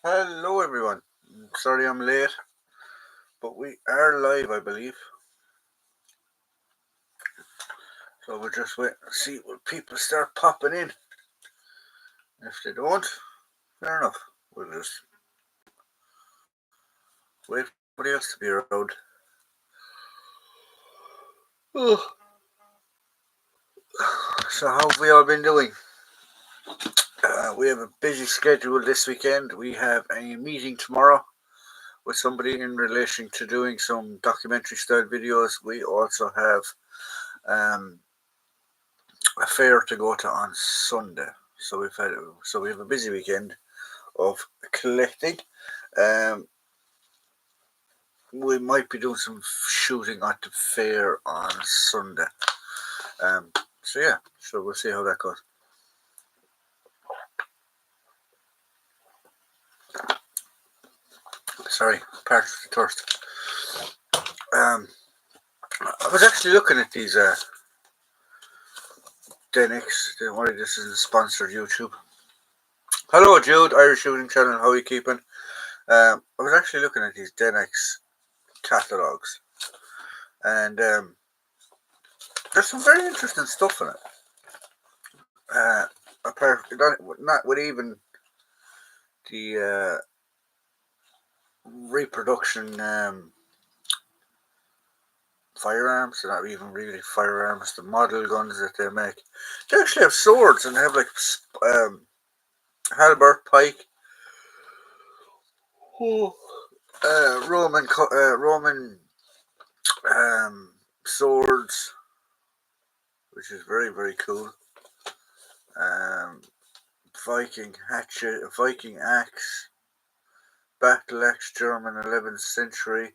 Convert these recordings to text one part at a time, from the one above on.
Hello, everyone. Sorry I'm late, but we are live, I believe. So we'll just wait and see will people start popping in. If they don't, fair enough. We'll just wait for everybody else to be around. Oh. So how have we all been doing? We have a busy schedule this weekend. We have a meeting tomorrow with somebody in relation to doing some documentary style videos. We also have a fair to go to on Sunday. So we have a busy weekend of collecting. Um, we might be doing some shooting at the fair on Sunday. So yeah, so we'll see how that goes. Sorry, part of the thirst. Um, I was actually looking at these Denix. Don't worry, this isn't sponsored YouTube. Hello, Jude, Irish Shooting Channel. How are you keeping? I was actually looking at these Denix catalogs, and there's some very interesting stuff in it. Apart, not with even the reproduction firearms. They're not even really firearms. The model guns that they make. They actually have swords and they have like halberd, pike, Roman swords, which is very very cool. Um, Viking hatchet, Viking axe, battle axe, German 11th century.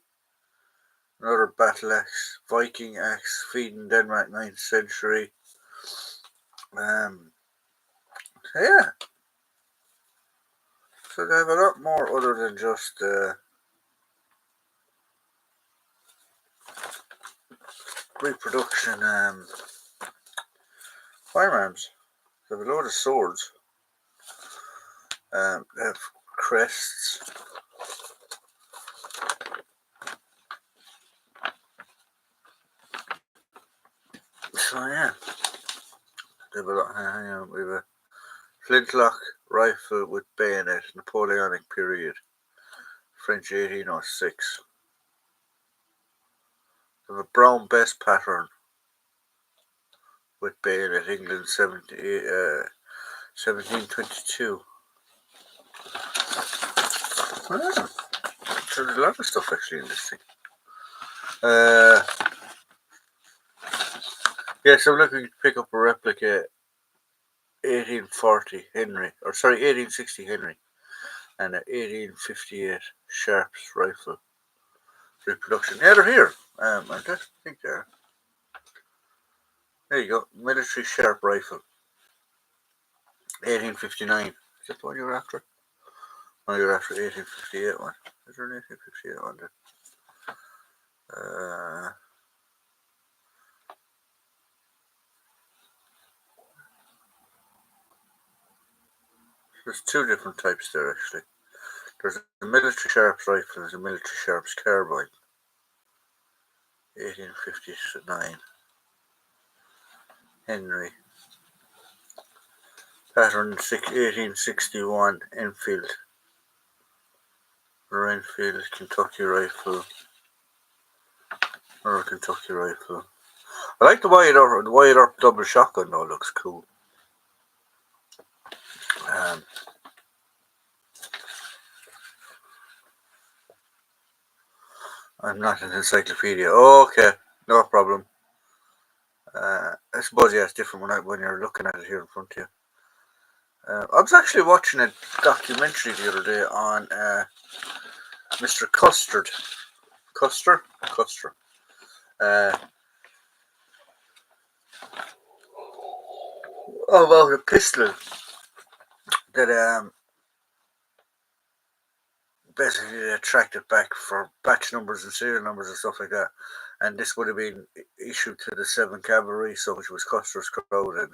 Another battle axe, Viking axe, Sweden, Denmark 9th century. Yeah, so they have a lot more other than just reproduction firearms. They have a load of swords. They have crests. So yeah, they have a lot. We have a flintlock rifle with bayonet, Napoleonic period, French 1806. They have a brown bess pattern with bayonet, England 1722. Ah, so there's a lot of stuff actually in this thing. Yes, I'm looking to pick up a replica 1840 Henry, or sorry, 1860 Henry, and an 1858 Sharps rifle reproduction. Yeah, they're here. I just think they're. There you go, military Sharp rifle, 1859. Is that the one you're after? No, you're after 1858 one. Is there an 1858 one there? There's two different types there actually. There's a military Sharps rifle and there's a military Sharps carbine. 1859. Henry. Pattern 1861 Enfield. Renfield Kentucky rifle. Or a Kentucky rifle. I like the wired up double shotgun though, looks cool. I'm not an encyclopedia. Oh, okay, no problem. I suppose yeah, it's different when you're looking at it here in front of you. I was actually watching a documentary the other day on Mr. Custard. Custer? Custer. About a pistol that basically they tracked it back for batch numbers and serial numbers and stuff like that. And this would have been issued to the 7th Cavalry, so which was Custer's Crowd, and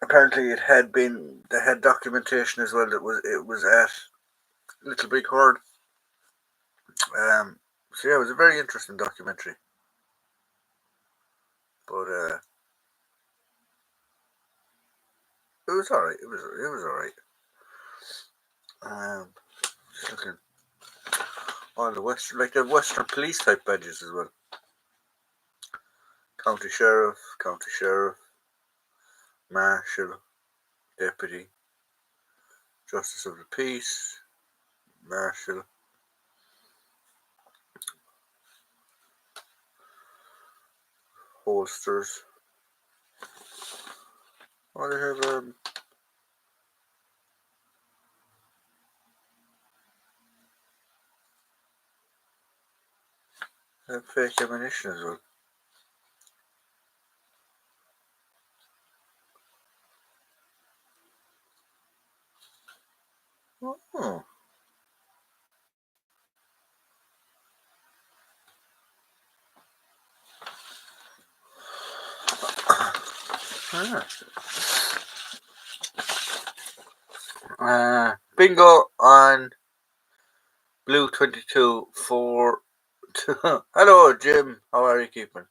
apparently they had documentation as well that it was at Little Big Horde. So yeah, it was a very interesting documentary. But it was alright. It was alright. Just looking all the Western, like the Western police type badges as well. County Sheriff, Marshal, Deputy, Justice of the Peace, Marshal, Holsters. Oh, they have fake ammunition as well. Oh. Bingo on Blue 22 for. Hello, Jim. How are you keeping?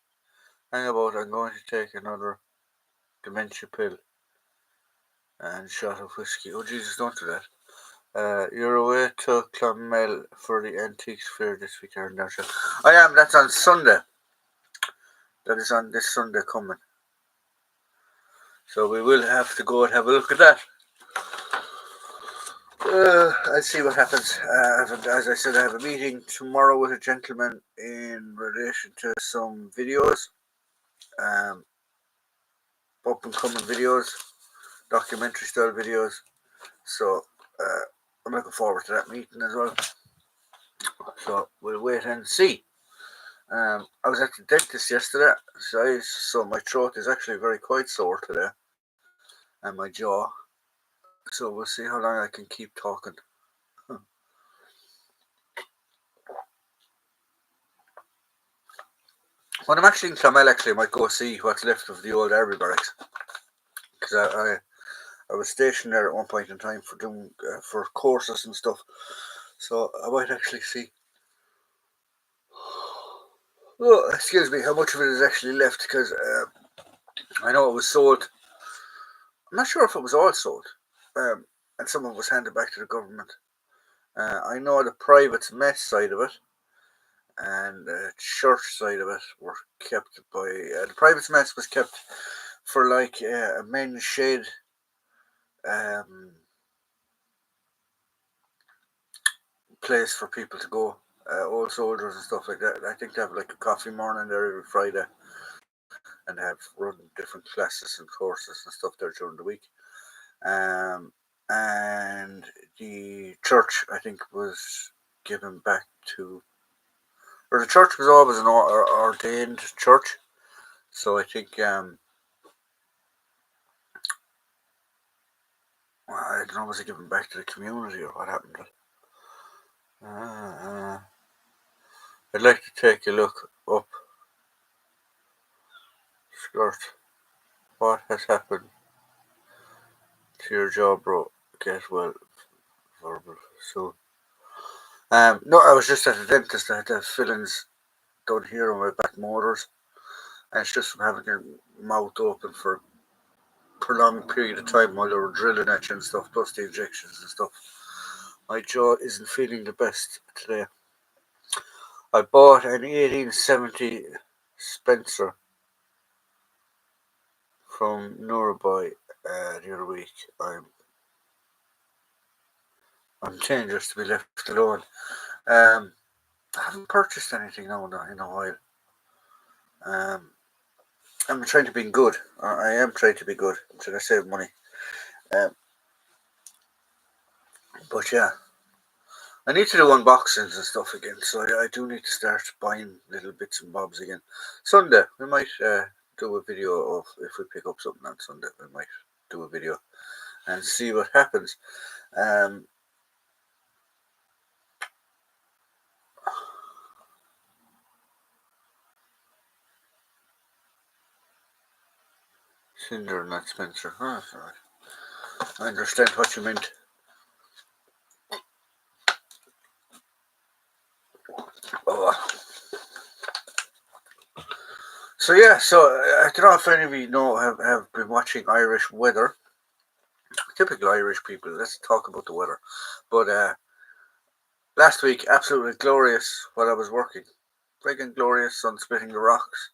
Hang about. I'm going to take another dementia pill and shot of whiskey. Oh, Jesus, don't do that. You're away to Clonmel for the Antiques Fair this weekend, aren't you? I am. That's on Sunday. That is on this Sunday coming. So we will have to go and have a look at that. I'll see what happens. As I said, I have a meeting tomorrow with a gentleman in relation to some videos, up and coming videos, documentary style videos. So I'm looking forward to that meeting as well. So we'll wait and see. I was at the dentist yesterday, so my throat is actually very quite sore today, and my jaw. So we'll see how long I can keep talking. When I'm actually in Clonmel, I might go see what's left of the old Army barracks, because I was stationed there at one point in time for doing for courses and stuff. So I might actually see. Oh, excuse me, how much of it is actually left? Because I know it was sold. I'm not sure if it was all sold, and some of it was handed back to the government. I know the private mess side of it and the church side of it were kept by the private mess was kept for like a men's shed, place for people to go, old soldiers and stuff like that. I think they have like a coffee morning there every Friday, and they have run different classes and courses and stuff there during the week. And the church, I think, was given back to, or the church was always an ordained church, so I think I don't know, was it given back to the community or what happened? I'd like to take a look up. Skirt. What has happened to your jaw, bro? Get well, verbal soon. No, I was just at the dentist. I had to have fillings done here on my back motors, and it's just from having your mouth open for a prolonged period of time while they were drilling at you and stuff, plus the injections and stuff. My jaw isn't feeling the best today. I bought an 1870 Spencer from Nuraboy the other week. I'm dangerous to be left alone. I haven't purchased anything now in a while. I'm trying to be good. I am trying to be good. I'm trying to save money. But yeah, I need to do unboxings and stuff again. So I do need to start buying little bits and bobs again. Sunday, we might do a video of if we pick up something on Sunday. We might do a video and see what happens. Cinder, not Spencer. Oh, sorry. I understand what you meant. Oh. So yeah, I don't know if any of you know have been watching Irish weather. Typical Irish people. Let's talk about the weather. But last week, absolutely glorious while I was working. Friggin' glorious, sun splitting the rocks.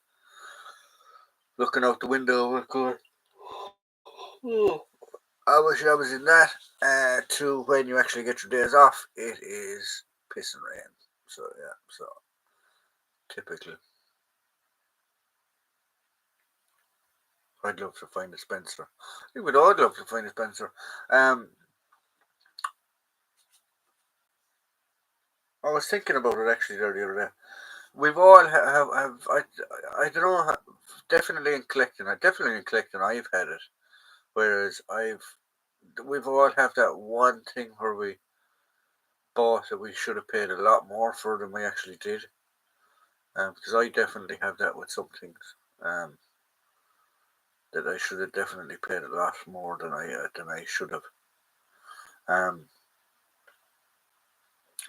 Looking out the window, going, oh, I wish I was in that. To when you actually get your days off, it is piss and rain. So yeah, so typical. I'd love to find a Spencer. I think we'd all love to find a Spencer. I was thinking about it actually the other day. We've all have I don't know, definitely in collecting. I've had it. Whereas we've all have that one thing where we bought that we should have paid a lot more for than we actually did. Because I definitely have that with some things. That I should have definitely paid a lot more than I should have.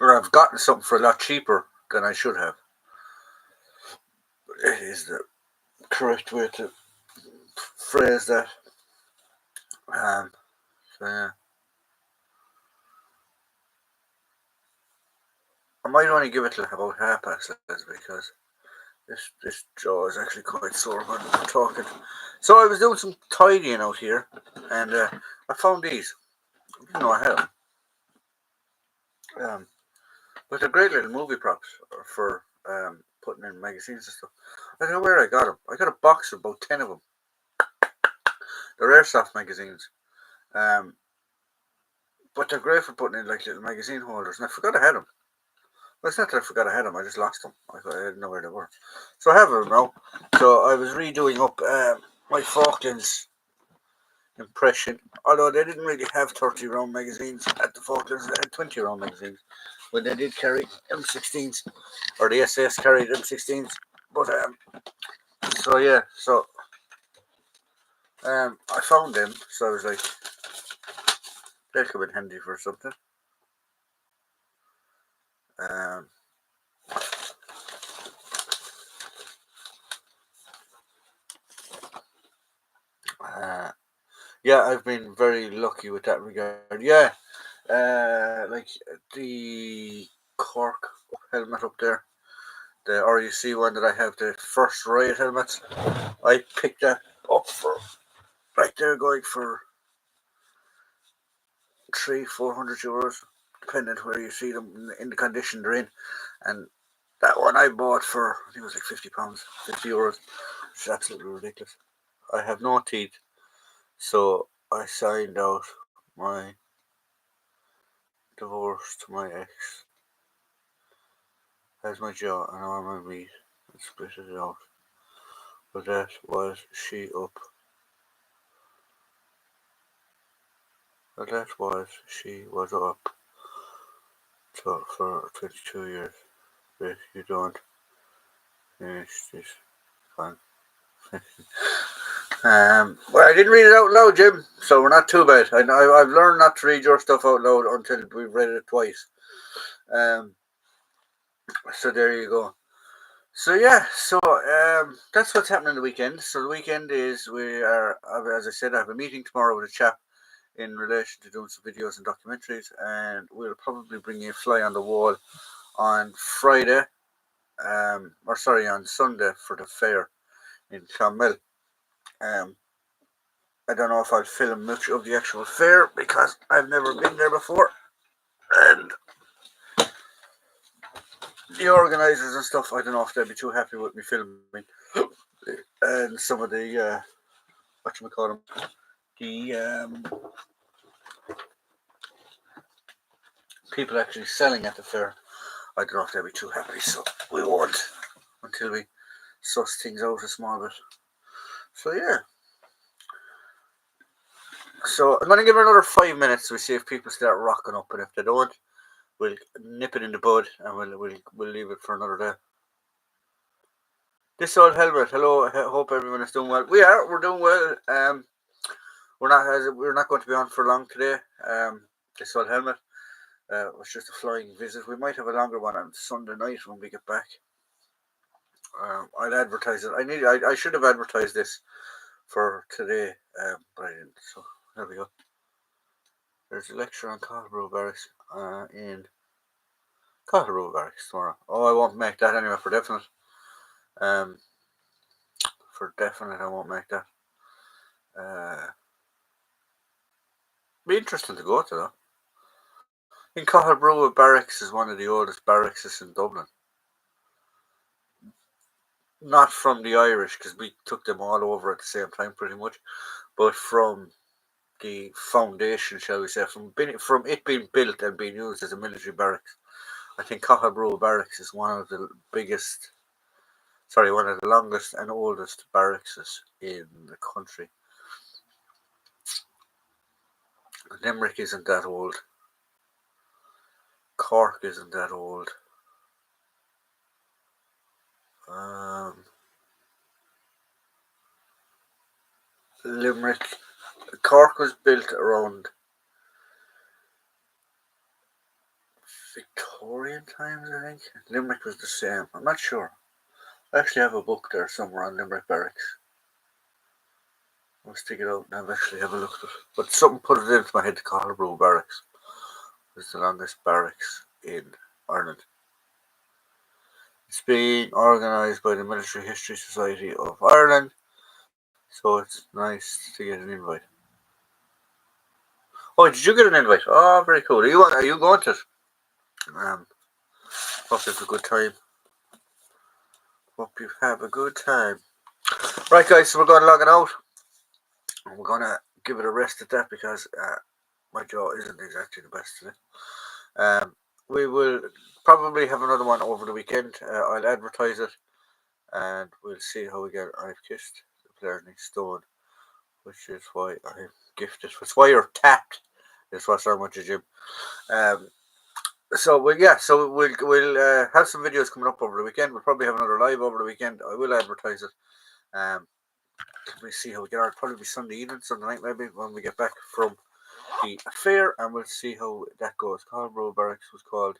Or I've gotten something for a lot cheaper than I should have. It is the correct way to phrase that. So yeah. I might only give it like about 6:30 because this jaw is actually quite sore when we're talking. So I was doing some tidying out here, and I found these. I didn't know I had them. But they're great little movie props for putting in magazines and stuff. I don't know where I got them. I got a box of about 10 of them. They're airsoft magazines. But they're great for putting in like little magazine holders. And I forgot I had them. Well, it's not that I forgot I had them. I just lost them. I didn't know where they were. So I have them now. So I was redoing up my Falklands impression. Although they didn't really have 30 round magazines at the Falklands. They had 20 round magazines. When they did carry M16s. Or the SAS carried M16s. But so yeah, so I found them, so I was like, they'll come in handy for something. Yeah, I've been very lucky with that regard. Yeah, like the Cork helmet up there, the RUC one that I have, the first riot helmets. I picked that up for right there, going for €300-400, depending where you see them in the condition they're in. And that one I bought for, I think it was like £50, €50. It's absolutely ridiculous. I have no teeth, so I signed out my divorce to my ex as my jaw and arm and meat and split it out. But that was she up. She was up for 22 years. If you don't finish this fun. Well, I didn't read it out loud, Jim, so we're not too bad. I've learned not to read your stuff out loud until we've read it twice. So there you go. So yeah, that's what's happening the weekend. So the weekend is as I said, I have a meeting tomorrow with a chap in relation to doing some videos and documentaries, and we'll probably bring you a fly on the wall on Friday, on Sunday for the fair in Clonmel. I don't know if I'll film much of the actual fair because I've never been there before, and the organisers and stuff, I don't know if they'll be too happy with me filming, and some of the the people actually selling at the fair. I don't know if they'll be too happy, so we won't until we suss things out a small bit. So yeah. So I'm going to give it another 5 minutes to see if people start rocking up, and if they don't, we'll nip it in the bud and we'll leave it for another day. This old helmet. Hello. Hope everyone is doing well. We're doing well. We're not going to be on for long today. This old helmet was just a flying visit. We might have a longer one on Sunday night when we get back. I'll advertise it. I should have advertised this for today, but I didn't. So there we go. There's a lecture on Cottlebrough Barracks in Cottlebrough Barracks tomorrow. Oh, I won't make that anyway for definite. For definite, I won't make that. Be interesting to go to though. I think Cottlebrough Barracks is one of the oldest barracks in Dublin. Not from the Irish, because we took them all over at the same time pretty much, but from the foundation, shall we say, from it being built and being used as a military barracks. I think Cottlebrough Barracks is one of the longest and oldest barracks in the country. Limerick isn't that old. Cork isn't that old. Cork was built around Victorian times, I think. Limerick was the same. I'm not sure. I actually have a book there somewhere on Limerick Barracks. I'll stick it out and actually have a look at it. But something put it into my head to Cottlebrough Barracks. It's the longest barracks in Ireland. It's being organised by the Military History Society of Ireland, so it's nice to get an invite. Oh, did you get an invite? Oh, very cool. Are you going to it? Hope you have a good time. Hope you have a good time. Right, guys, so we're going to log it out. We're going to give it a rest at that because my jaw isn't exactly the best today. We will probably have another one over the weekend. I'll advertise it and we'll see how we get it. I've kissed the player next stone, which is why I'm gifted. It's why you're tapped. Is what's wrong with you, Jim. So we'll have some videos coming up over the weekend. We'll probably have another live over the weekend. I will advertise it. We'll see how we get on. It'll probably be Sunday evening, Sunday night maybe, when we get back from the fair, and we'll see how that goes. Cottlebrough Barracks was called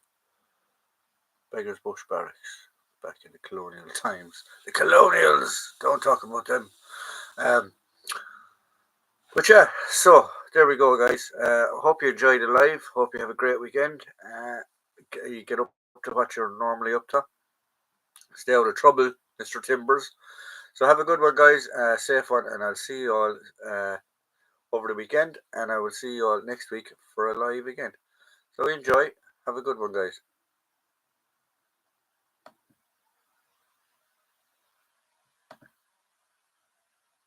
Beggars Bush Barracks back in the colonial times. The colonials! Don't talk about them. But yeah, so there we go, guys. Hope you enjoyed the live. Hope you have a great weekend. You get up to what you're normally up to. Stay out of trouble, Mr. Timbers. So have a good one, guys. Safe one, and I'll see you all over the weekend, and I will see you all next week for a live again. So enjoy. Have a good one, guys.